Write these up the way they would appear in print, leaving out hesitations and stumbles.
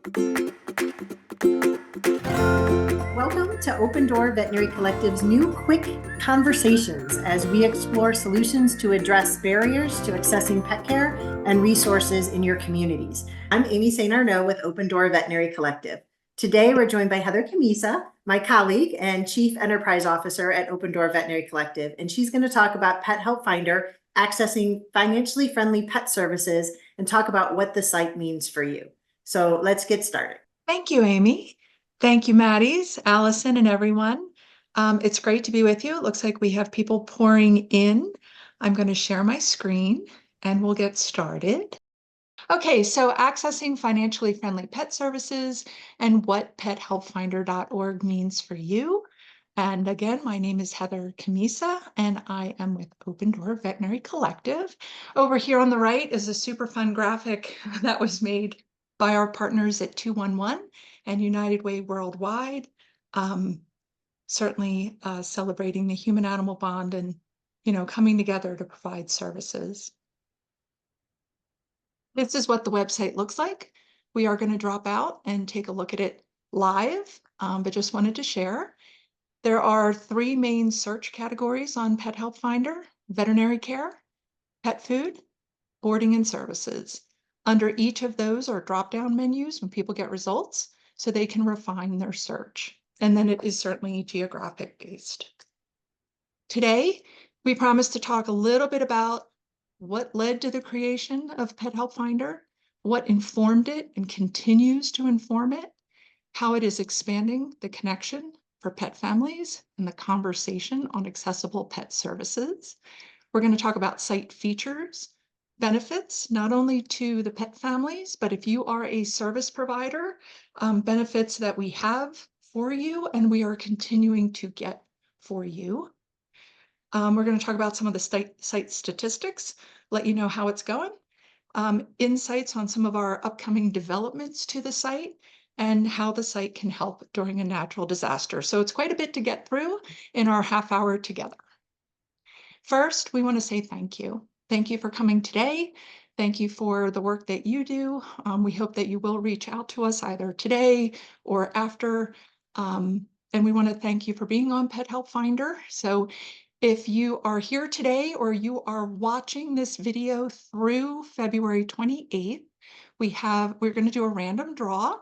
Welcome to Open Door Veterinary Collective's new quick conversations as we explore solutions to address barriers to accessing pet care and resources in your communities. I'm Amy St. Arnaud with Open Door Veterinary Collective. Today, we're joined by Heather Cammisa, my colleague and Chief Enterprise Officer at Open Door Veterinary Collective, and she's going to talk about Pet Help Finder, accessing financially friendly pet services, and talk about what the site means for you. So let's get started. Thank you, Amy. Thank you, Maddies, Allison, and everyone. It's great to be with you. It looks like we have people pouring in. I'm going to share my screen and we'll get started. Okay, so accessing financially friendly pet services and what pethelpfinder.org means for you. And again, my name is Heather Cammisa, and I am with Open Door Veterinary Collective. Over here on the right is a super fun graphic that was made by our partners at 211 and United Way Worldwide, certainly celebrating the human-animal bond and, coming together to provide services. This is what the website looks like. We are going to drop out and take a look at it live, but just wanted to share. There are 3 main search categories on Pet Help Finder: veterinary care, pet food, boarding and services. Under each of those are drop-down menus when people get results, so they can refine their search. And then it is certainly geographic based. Today, we promise to talk a little bit about what led to the creation of Pet Help Finder, what informed it and continues to inform it, how it is expanding the connection for pet families and the conversation on accessible pet services. We're going to talk about site features, benefits, not only to the pet families, but if you are a service provider, benefits that we have for you and we are continuing to get for you. We're going to talk about some of the site statistics, let you know how it's going, insights on some of our upcoming developments to the site, and how the site can help during a natural disaster. So it's quite a bit to get through in our half hour together. First, we want to say thank you. Thank you for coming today. Thank you for the work that you do. We hope that you will reach out to us either today or after. And we want to thank you for being on Pet Help Finder. So if you are here today or you are watching this video through February 28th, we're going to do a random draw.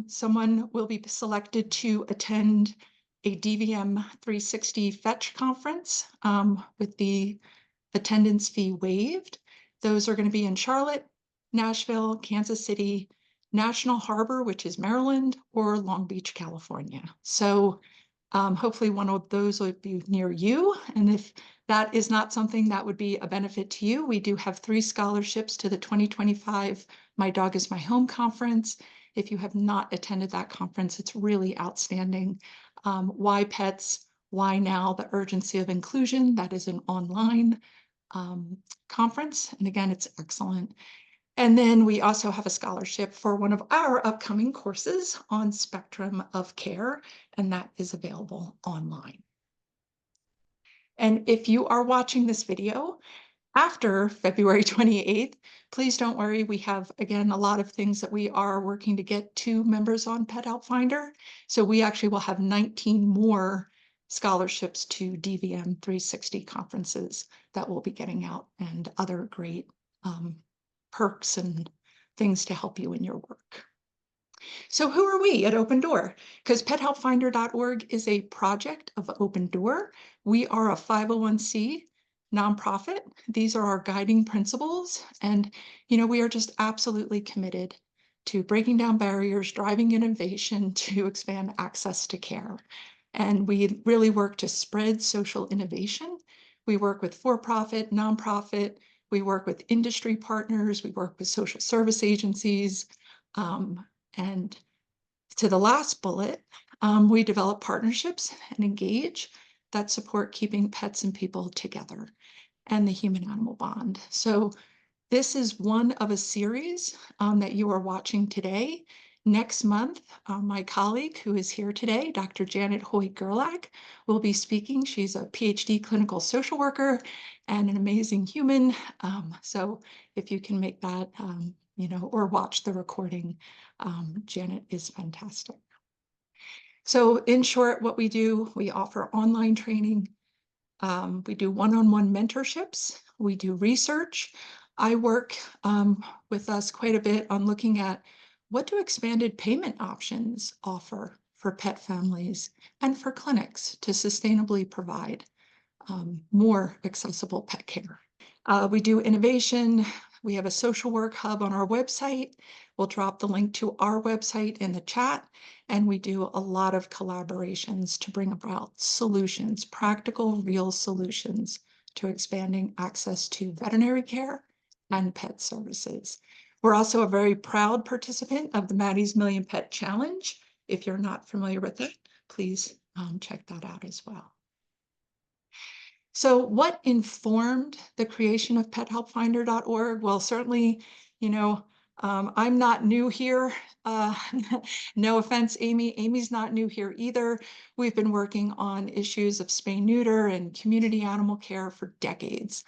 Someone will be selected to attend a DVM 360 Fetch conference with the attendance fee waived. Those are going to be in Charlotte, Nashville, Kansas City, National Harbor, which is Maryland, or Long Beach, California. So hopefully one of those will be near you. And if that is not something that would be a benefit to you, we do have 3 scholarships to the 2025 My Dog is My Home conference. If you have not attended that conference, it's really outstanding. Why Pets? Why Now? The Urgency of Inclusion. That is an online conference. And again, it's excellent. And then we also have a scholarship for one of our upcoming courses on spectrum of care, and that is available online. And if you are watching this video after February 28th, please don't worry. We have, again, a lot of things that we are working to get to members on Pet Help Finder. So we actually will have 19 more scholarships to DVM 360 conferences that we'll be getting out, and other great perks and things to help you in your work. So who are we at Open Door? Because pethelpfinder.org is a project of Open Door. We are a 501c nonprofit. These are our guiding principles. And, we are just absolutely committed to breaking down barriers, driving innovation to expand access to care. And we really work to spread social innovation. We work with for-profit, nonprofit. We work with industry partners. We work with social service agencies. And to the last bullet, we develop partnerships and engage that support keeping pets and people together and the human-animal bond. So this is one of a series that you are watching today. Next month, my colleague who is here today, Dr. Janet Hoyt-Gerlach, will be speaking. She's a PhD clinical social worker and an amazing human. So if you can make that, or watch the recording, Janet is fantastic. So in short, what we do, we offer online training. We do one-on-one mentorships. We do research. I work with us quite a bit on looking at what do expanded payment options offer for pet families and for clinics to sustainably provide more accessible pet care. We do innovation. We have a social work hub on our website. We'll drop the link to our website in the chat. And we do a lot of collaborations to bring about solutions, practical, real solutions to expanding access to veterinary care and pet services. We're also a very proud participant of the Maddie's Million Pet Challenge. If you're not familiar with it, please check that out as well. So what informed the creation of pethelpfinder.org? Well, certainly, I'm not new here. No offense, Amy. Amy's not new here either. We've been working on issues of spay neuter and community animal care for decades.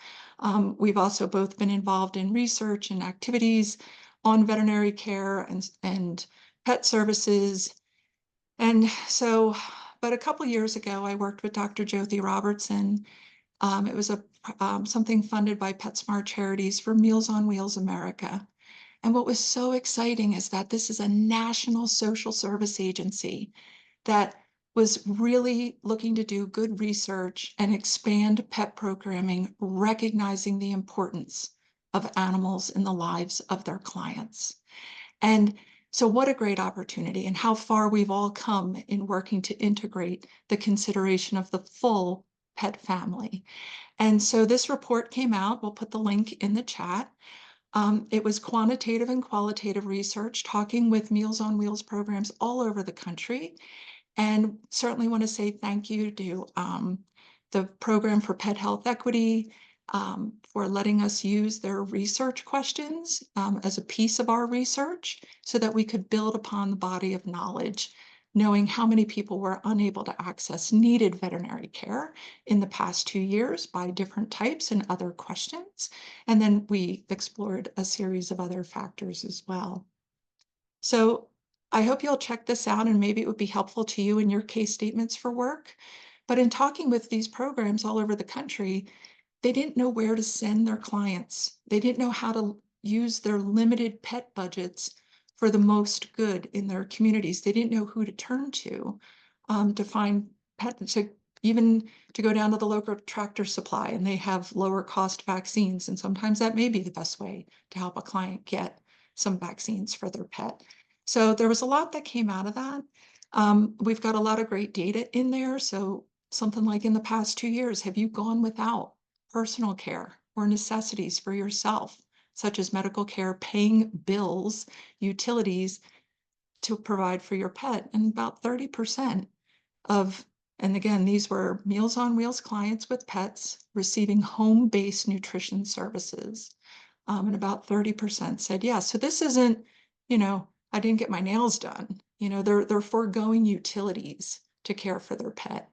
We've also both been involved in research and activities on veterinary care and pet services. And so, but a couple years ago, I worked with Dr. Jyoti Robertson. It was something funded by PetSmart Charities for Meals on Wheels America. And what was so exciting is that this is a national social service agency that was really looking to do good research and expand pet programming, recognizing the importance of animals in the lives of their clients. And so what a great opportunity, and how far we've all come in working to integrate the consideration of the full pet family. And so this report came out. We'll put the link in the chat. It was quantitative and qualitative research, talking with Meals on Wheels programs all over the country. And certainly want to say thank you to the Program for Pet Health Equity for letting us use their research questions as a piece of our research so that we could build upon the body of knowledge, knowing how many people were unable to access needed veterinary care in the past 2 years by different types and other questions. And then we explored a series of other factors as well. So I hope you'll check this out, and maybe it would be helpful to you in your case statements for work. But in talking with these programs all over the country, they didn't know where to send their clients. They didn't know how to use their limited pet budgets for the most good in their communities. They didn't know who to turn to find pets, even to go down to the local Tractor Supply, and they have lower cost vaccines. And sometimes that may be the best way to help a client get some vaccines for their pet. So there was a lot that came out of that. We've got a lot of great data in there. So something like in the past 2 years, have you gone without personal care or necessities for yourself, such as medical care, paying bills, utilities to provide for your pet? And about 30% of, and again, these were Meals on Wheels clients with pets receiving home-based nutrition services. And about 30% said yes. So this isn't, I didn't get my nails done. They're foregoing utilities to care for their pet.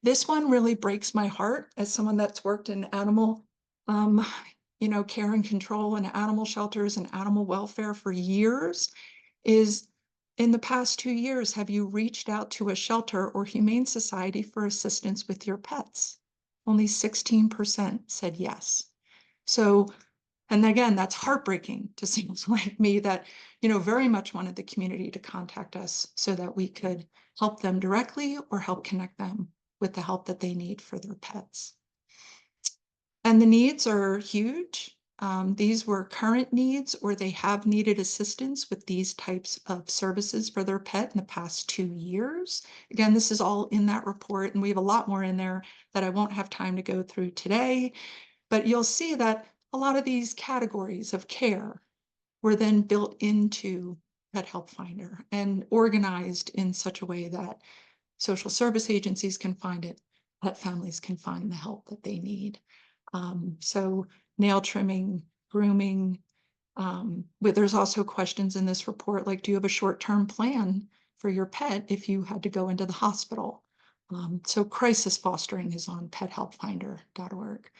This one really breaks my heart as someone that's worked in animal, care and control and animal shelters and animal welfare for years. Is in the past 2 years, have you reached out to a shelter or humane society for assistance with your pets? Only 16% said yes. So, and again, that's heartbreaking to someone like me that, very much wanted the community to contact us so that we could help them directly or help connect them with the help that they need for their pets. And the needs are huge. These were current needs, or they have needed assistance with these types of services for their pet in the past 2 years. Again, this is all in that report, and we have a lot more in there that I won't have time to go through today. But you'll see that a lot of these categories of care were then built into Pet Help Finder and organized in such a way that social service agencies can find it, pet families can find the help that they need. So nail trimming, grooming, there's also questions in this report, like, do you have a short-term plan for your pet if you had to go into the hospital? So crisis fostering is on pethelpfinder.org.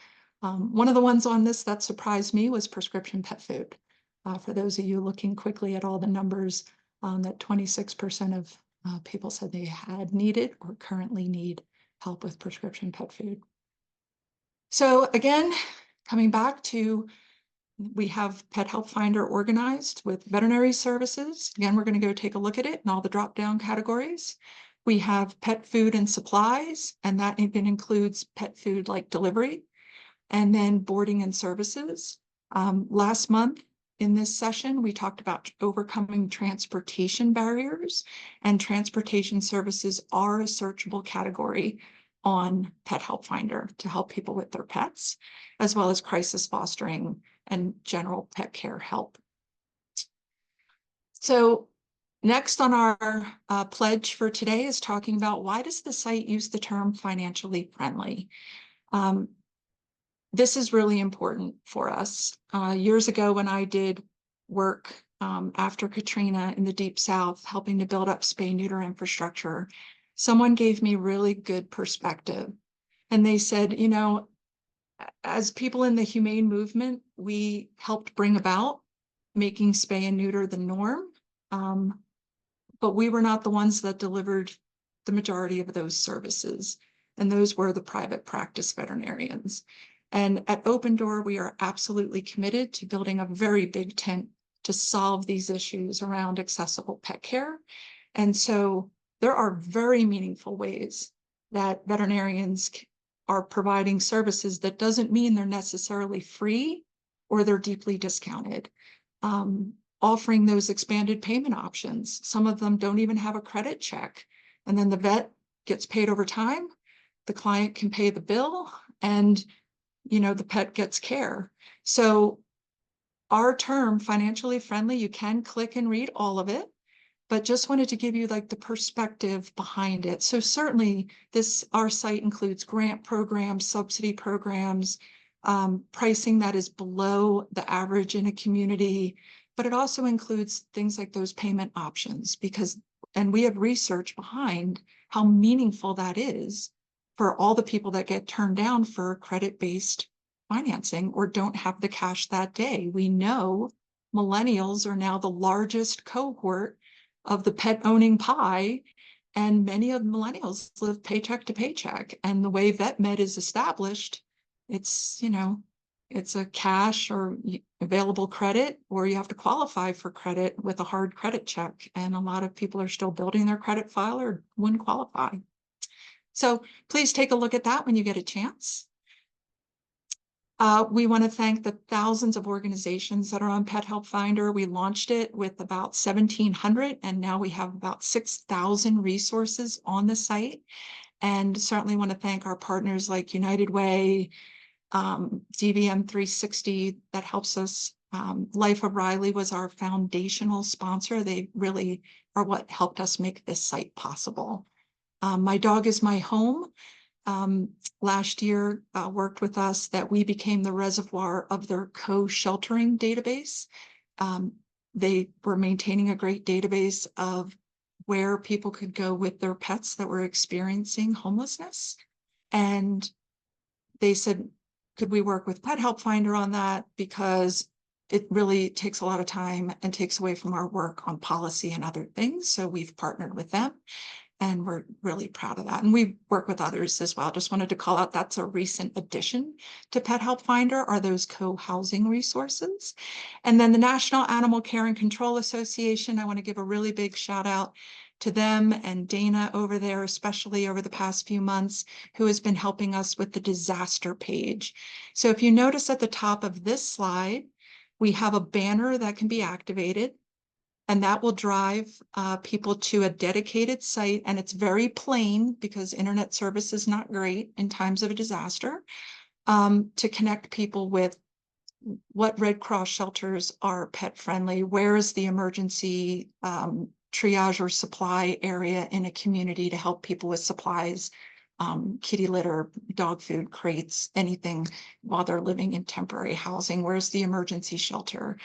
One of the ones on this that surprised me was prescription pet food. For those of you looking quickly at all the numbers, that 26% of people said they had needed or currently need help with prescription pet food. So again, coming back to, we have Pet Help Finder organized with veterinary services. Again, we're going to go take a look at it and all the drop-down categories. We have pet food and supplies, and that even includes pet food like delivery, and then boarding and services. Last month in this session, we talked about overcoming transportation barriers, and transportation services are a searchable category on Pet Help Finder to help people with their pets, as well as crisis fostering and general pet care help. So next on our pledge for today is talking about, why does the site use the term financially friendly? This is really important for us. Years ago, when I did work after Katrina in the Deep South, helping to build up spay-neuter infrastructure, someone gave me really good perspective. And they said, you know, as people in the humane movement, we helped bring about making spay and neuter the norm. But we were not the ones that delivered the majority of those services. And those were the private practice veterinarians. And at Open Door, we are absolutely committed to building a very big tent to solve these issues around accessible pet care. And so there are very meaningful ways that veterinarians are providing services. That doesn't mean they're necessarily free or they're deeply discounted. Offering those expanded payment options. Some of them don't even have a credit check. And then the vet gets paid over time. The client can pay the bill, and you know, the pet gets care. So our term, financially friendly, you can click and read all of it, but just wanted to give you like the perspective behind it. So certainly our site includes grant programs, subsidy programs, pricing that is below the average in a community, but it also includes things like those payment options, and we have research behind how meaningful that is for all the people that get turned down for credit-based financing or don't have the cash that day. We know millennials are now the largest cohort of the pet owning pie, and many of millennials live paycheck to paycheck. And the way VetMed is established, it's, you know, it's a cash or available credit, or you have to qualify for credit with a hard credit check. And a lot of people are still building their credit file or wouldn't qualify. So please take a look at that when you get a chance. We want to thank the thousands of organizations that are on Pet Help Finder. We launched it with about 1,700, and now we have about 6,000 resources on the site. And certainly want to thank our partners like United Way, DVM 360 that helps us. Life of Riley was our foundational sponsor. They really are what helped us make this site possible. My Dog is My Home last year worked with us, that we became the reservoir of their co-sheltering database. They were maintaining a great database of where people could go with their pets that were experiencing homelessness. And they said, could we work with Pet Help Finder on that? Because it really takes a lot of time and takes away from our work on policy and other things. So we've partnered with them, and we're really proud of that. And we work with others as well. Just wanted to call out, that's a recent addition to Pet Help Finder, are those co-housing resources. And then the National Animal Care and Control Association, I want to give a really big shout out to them and Dana over there, especially over the past few months, who has been helping us with the disaster page. So if you notice at the top of this slide, we have a banner that can be activated, and that will drive people to a dedicated site. And it's very plain because internet service is not great in times of a disaster, to connect people with what Red Cross shelters are pet friendly, where is the emergency triage or supply area in a community to help people with supplies, kitty litter, dog food, crates, anything while they're living in temporary housing. Where's the emergency shelter?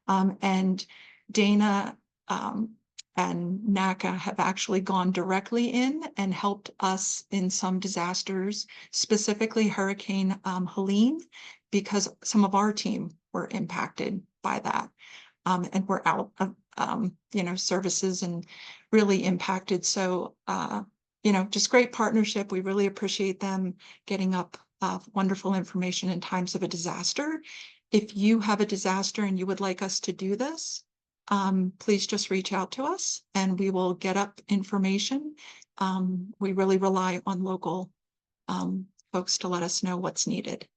And Dana and NACA have actually gone directly in and helped us in some disasters, specifically Hurricane Helene, because some of our team were impacted by that. and were out of, services and really impacted. So, just great partnership. We really appreciate them getting up wonderful information in times of a disaster. If you have a disaster and you would like us to do this, please just reach out to us and we will get up information. We really rely on local folks to let us know what's needed.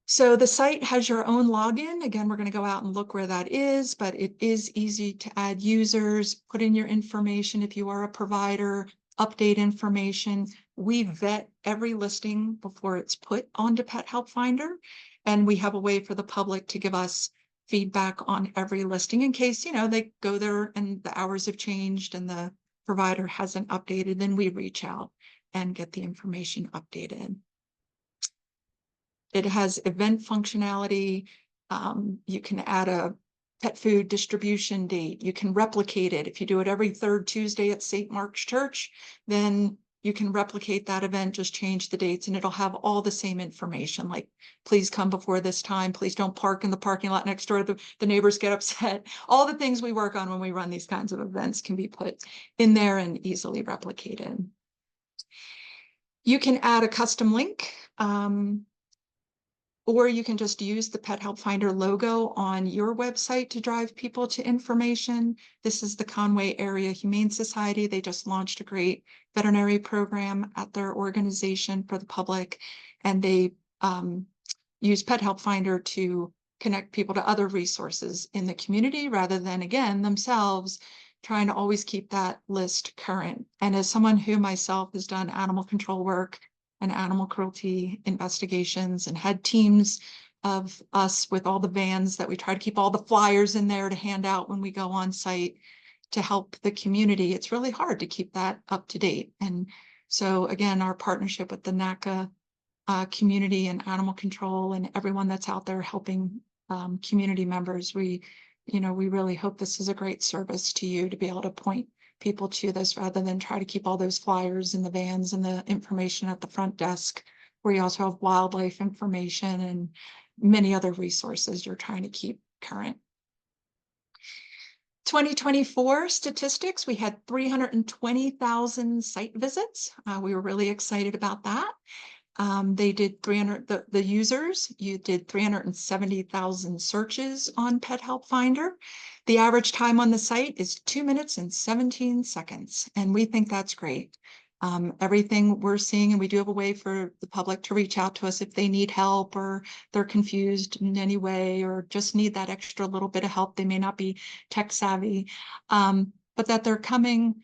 So the site has your own login. Again, we're going to go out and look where that is, but it is easy to add users, put in your information if you are a provider, update information. We vet every listing before it's put onto Pet Help Finder, and we have a way for the public to give us feedback on every listing in case, they go there and the hours have changed and the provider hasn't updated, then we reach out and get the information updated. It has event functionality. You can add a pet food distribution date. You can replicate it. If you do it every third Tuesday at St. Mark's Church, then you can replicate that event, just change the dates, and it'll have all the same information, like please come before this time, please don't park in the parking lot next door, the neighbors get upset. All the things we work on when we run these kinds of events can be put in there and easily replicated. You can add a custom link. Or you can just use the Pet Help Finder logo on your website to drive people to information. This is the Conway Area Humane Society. They just launched a great veterinary program at their organization for the public, and they use Pet Help Finder to connect people to other resources in the community rather than, again, themselves trying to always keep that list current. And as someone who myself has done animal control work and animal cruelty investigations and had teams of us with all the vans that we try to keep all the flyers in there to hand out when we go on site to help the community, it's really hard to keep that up to date. And so again, our partnership with the NACA community and animal control and everyone that's out there helping community members, we really hope this is a great service to you to be able to point people to this rather than try to keep all those flyers in the vans and the information at the front desk, where you also have wildlife information and many other resources you're trying to keep current. 2024 statistics, we had 320,000 site visits. We were really excited about that. They did the users, you did 370,000 searches on Pet Help Finder. The average time on the site is 2 minutes and 17 seconds. And we think that's great. Everything we're seeing, and we do have a way for the public to reach out to us if they need help or they're confused in any way or just need that extra little bit of help. They may not be tech savvy, but that they're coming,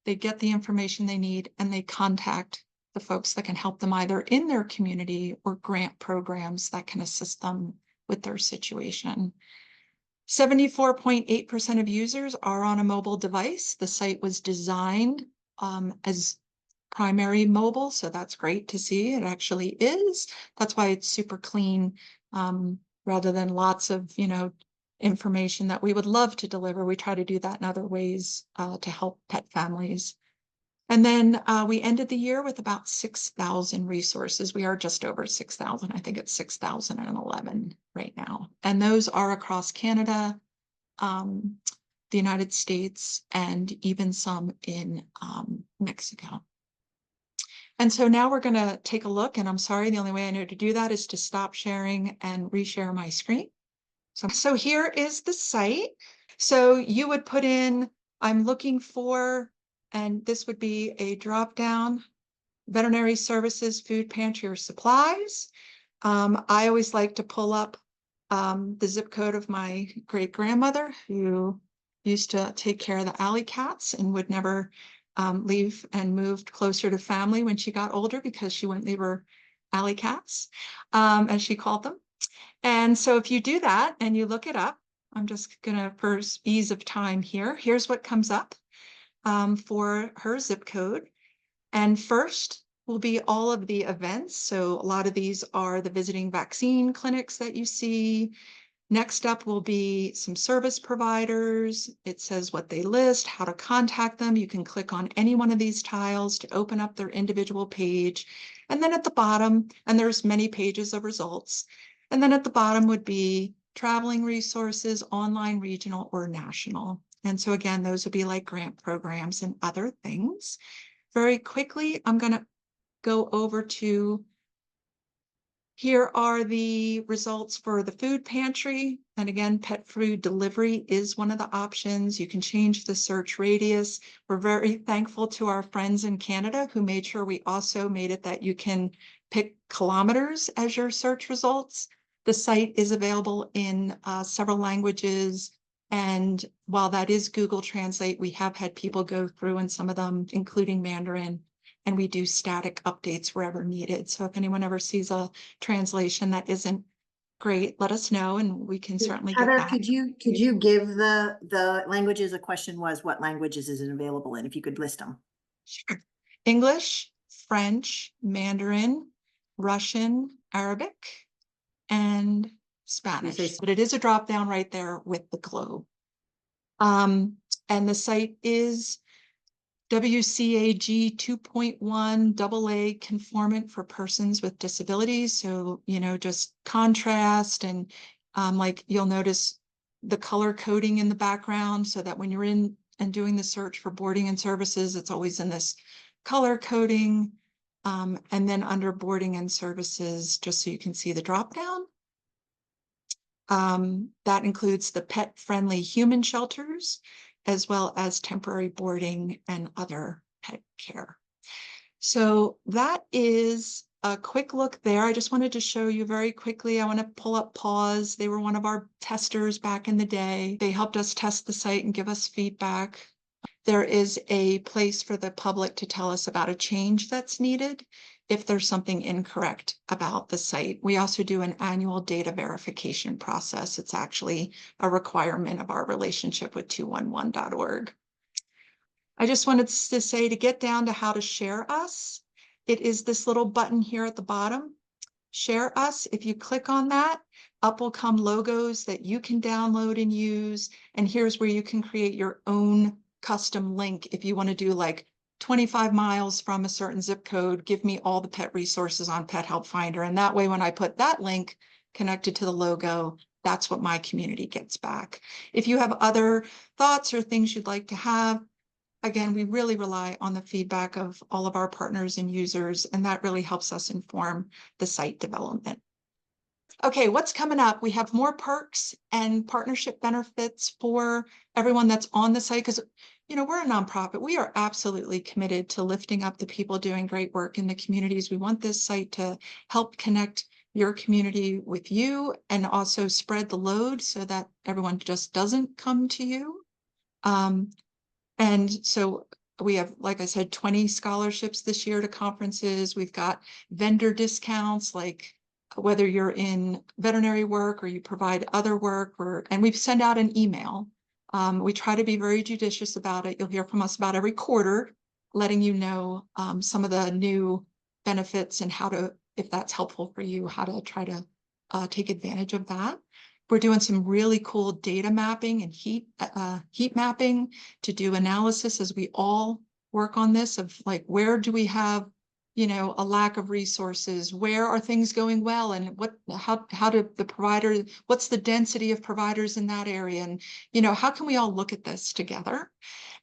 they get the information they need, and they contact the folks that can help them either in their community or grant programs that can assist them with their situation. 74.8% of users are on a mobile device. The site was designed as primary mobile, so that's great to see. It actually is. That's why it's super clean, rather than lots of, information that we would love to deliver. We try to do that in other ways to help pet families. And then we ended the year with about 6,000 resources. We are just over 6,000. I think it's 6,011 right now. And those are across Canada, the United States, and even some in Mexico. And so now we're going to take a look. And I'm sorry, the only way I know to do that is to stop sharing and reshare my screen. So here is the site. So you would put in, I'm looking for, and this would be a drop down, veterinary services, food pantry, or supplies. I always like to pull up the zip code of my great grandmother, who used to take care of the alley cats and would never leave, and moved closer to family when she got older because she wouldn't leave her alley cats, as she called them. And so if you do that and you look it up, I'm just gonna, for ease of time here, here's what comes up for her zip code. And first will be all of the events. So a lot of these are the visiting vaccine clinics that you see. Next up will be some service providers. It says what they list, how to contact them. You can click on any one of these tiles to open up their individual page. And then at the bottom, and there's many pages of results. And then at the bottom would be traveling resources, online, regional, or national. And so again, those would be like grant programs and other things. Very quickly, I'm going to go over to, here are the results for the food pantry. And again, pet food delivery is one of the options. You can change the search radius. We're very thankful to our friends in Canada who made sure we also made it that you can pick kilometers as your search results. The site is available in several languages. And while that is Google Translate, we have had people go through and some of them, including Mandarin, and we do static updates wherever needed. So if anyone ever sees a translation that isn't great, let us know and we can certainly get Heather, that. could you give the languages? The question was, what languages is it available in? If you could list them. Sure. English, French, Mandarin, Russian, Arabic, and Spanish. But it is a drop down right there with the globe. And the site is WCAG 2.1 AA conformant for persons with disabilities. So, just contrast and like you'll notice the color coding in the background so that when you're in and doing the search for boarding and services, it's always in this color coding. And then under boarding and services, just so you can see the drop down. That includes the pet-friendly human shelters, as well as temporary boarding and other pet care. So that is a quick look there. I just wanted to show you very quickly. I want to pull up Paws. They were one of our testers back in the day. They helped us test the site and give us feedback. There is a place for the public to tell us about a change that's needed if there's something incorrect about the site. We also do an annual data verification process. It's actually a requirement of our relationship with 211.org. I just wanted to say, to get down to how to share us, it is this little button here at the bottom, Share Us. If you click on that, up will come logos that you can download and use. And here's where you can create your own custom link. If you want to do like 25 miles from a certain zip code, give me all the pet resources on Pet Help Finder. And that way, when I put that link connected to the logo, that's what my community gets back. If you have other thoughts or things you'd like to have, again, we really rely on the feedback of all of our partners and users, and that really helps us inform the site development. Okay, what's coming up? We have more perks and partnership benefits for everyone that's on the site because, we're a nonprofit. We are absolutely committed to lifting up the people doing great work in the communities. We want this site to help connect your community with you and also spread the load so that everyone just doesn't come to you. And so we have, like I said, 20 scholarships this year to conferences. We've got vendor discounts, like whether you're in veterinary work or you provide other work, and we send out an email. We try to be very judicious about it. You'll hear from us about every quarter, letting you know some of the new benefits and how to, if that's helpful for you, how to try to take advantage of that. We're doing some really cool data mapping and heat mapping to do analysis as we all work on this of like, where do we have, a lack of resources? Where are things going well? And how do the providers, what's the density of providers in that area? And, how can we all look at this together?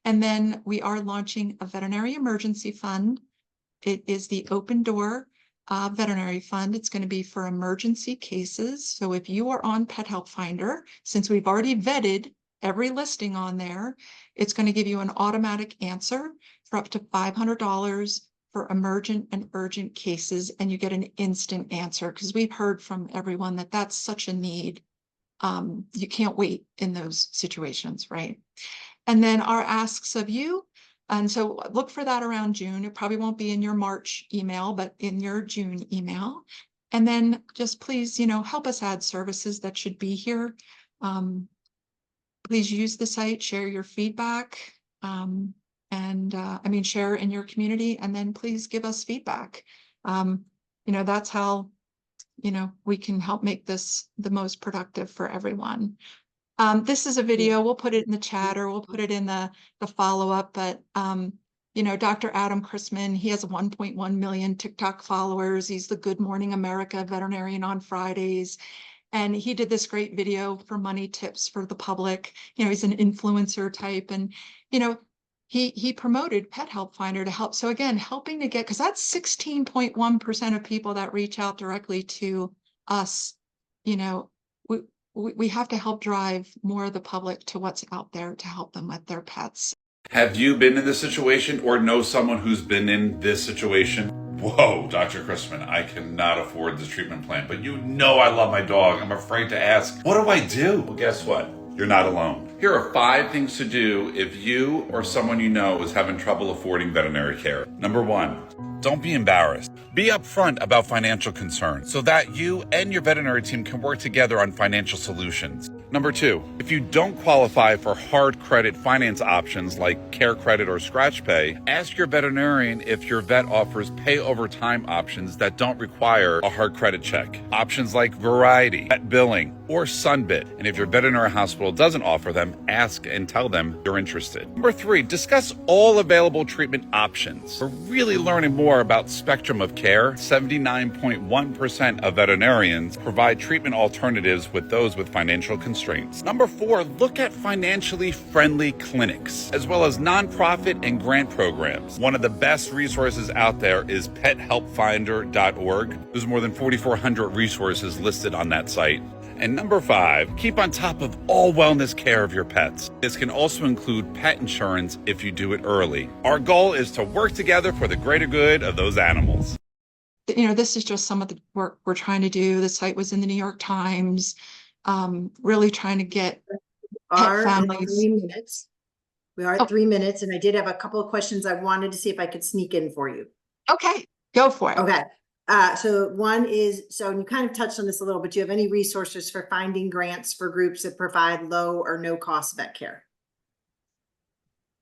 And then we are launching a veterinary emergency fund. It is the Open Door Veterinary Fund. It's going to be for emergency cases. So if you are on Pet Help Finder, since we've already vetted every listing on there, it's going to give you an automatic answer for up to $500 for emergent and urgent cases, and you get an instant answer because we've heard from everyone that that's such a need. You can't wait in those situations, right? And then our asks of you. And so look for that around June. It probably won't be in your March email, but in your June email. And then just please, help us add services that should be here. Please use the site, share your feedback, share in your community, and then please give us feedback. That's how, we can help make this the most productive for everyone. This is a video. We'll put it in the chat or we'll put it in the follow-up, but Dr. Adam Chrisman, he has 1.1 million TikTok followers. He's the Good Morning America veterinarian on Fridays. And he did this great video for money tips for the public. You know, he's an influencer type, and, you know, he promoted Pet Help Finder to help. So again, helping to get, because that's 16.1% of people that reach out directly to us. You know, we have to help drive more of the public to what's out there to help them with their pets. Have you been in this situation or know someone who's been in this situation? Whoa, Dr. Chrisman, I cannot afford this treatment plan, but you know I love my dog. I'm afraid to ask, what do I do? Well, guess what? You're not alone. Here are 5 things to do if you or someone you know is having trouble affording veterinary care. Number 1, don't be embarrassed. Be upfront about financial concerns so that you and your veterinary team can work together on financial solutions. Number 2, if you don't qualify for hard credit finance options like Care Credit or Scratch Pay, ask your veterinarian if your vet offers pay over time options that don't require a hard credit check. Options like Variety, Pet Billing, or Sunbit. And if your veterinary hospital doesn't offer them, ask and tell them you're interested. Number 3, discuss all available treatment options. For really learning more about spectrum of care, 79.1% of veterinarians provide treatment alternatives with those with financial constraints. Number 4, look at financially friendly clinics, as well as nonprofit and grant programs. One of the best resources out there is pethelpfinder.org. There's more than 4,400 resources listed on that site. And number 5, keep on top of all wellness care of your pets. This can also include pet insurance if you do it early. Our goal is to work together for the greater good of those animals. You know, this is just some of the work we're trying to do. The site was in the New York Times, really trying to get pet families. 3 minutes. We are at 3 minutes, and I did have a couple of questions I wanted to see if I could sneak in for you. Okay, go for it. Okay. So one is, so you kind of touched on this a little, but do you have any resources for finding grants for groups that provide low or no cost vet care?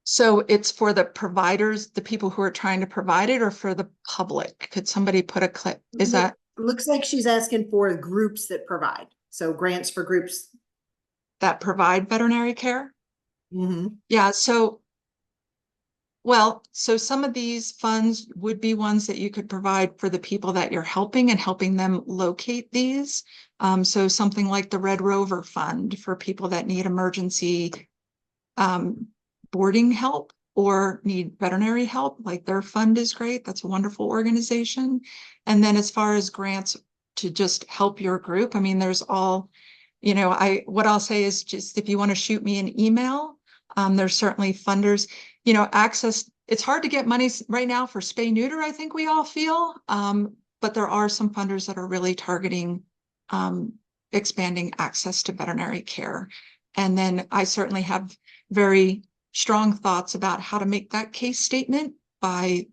So it's for the providers, the people who are trying to provide it, or for the public? Could somebody put a clip? Is that? Looks like she's asking for groups that provide. So grants for groups That provide veterinary care? Mm-hmm. Yeah, so, well, so some of these funds would be ones that you could provide for the people that you're helping and helping them locate these. So something like the Red Rover Fund for people that need emergency boarding help or need veterinary help, like their fund is great. That's a wonderful organization. And then as far as grants to just help your group, I mean, there's all, you know, what I'll say is just if you want to shoot me an email, there's certainly funders, you know, access. It's hard to get money right now for spay neuter, I think we all feel, but there are some funders that are really targeting expanding access to veterinary care. And then I certainly have very strong thoughts about how to make that case statement by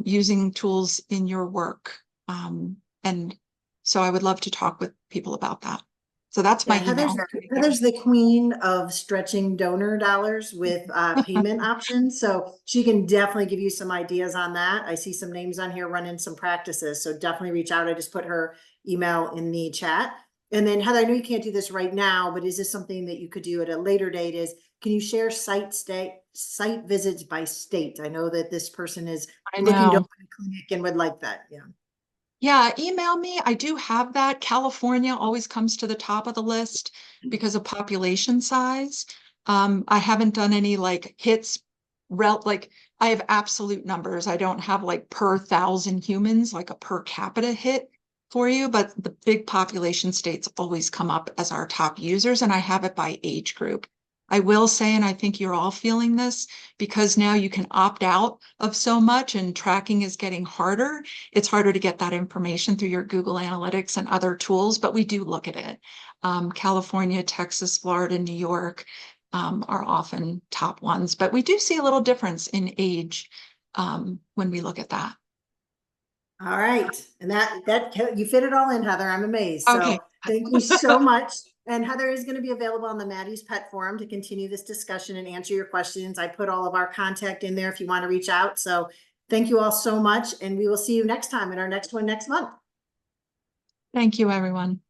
using tools in your work. And so I would love to talk with people about that. So that's my email. Heather's the queen of stretching donor dollars with payment options. So she can definitely give you some ideas on that. I see some names on here running some practices. So definitely reach out. I just put her email in the chat. And then Heather, I know you can't do this right now, but is this something that you could do at a later date? Can you share site visits by state? I know that this person is looking to open a clinic and would like that. Yeah. Yeah, email me. I do have that. California always comes to the top of the list because of population size. I haven't done any like hits, like I have absolute numbers. I don't have like per 1,000 humans, like a per capita hit for you, but the big population states always come up as our top users, and I have it by age group. I will say, and I think you're all feeling this, because now you can opt out of so much and tracking is getting harder. It's harder to get that information through your Google Analytics and other tools, but we do look at it. California, Texas, Florida, New York are often top ones, but we do see a little difference in age when we look at that. All right. And that you fit it all in, Heather. I'm amazed. Okay. So thank you so much. And Heather is going to be available on the Maddie's Pet Forum to continue this discussion and answer your questions. I put all of our contact in there if you want to reach out. So thank you all so much. And we will see you next time in our next one next month. Thank you, everyone.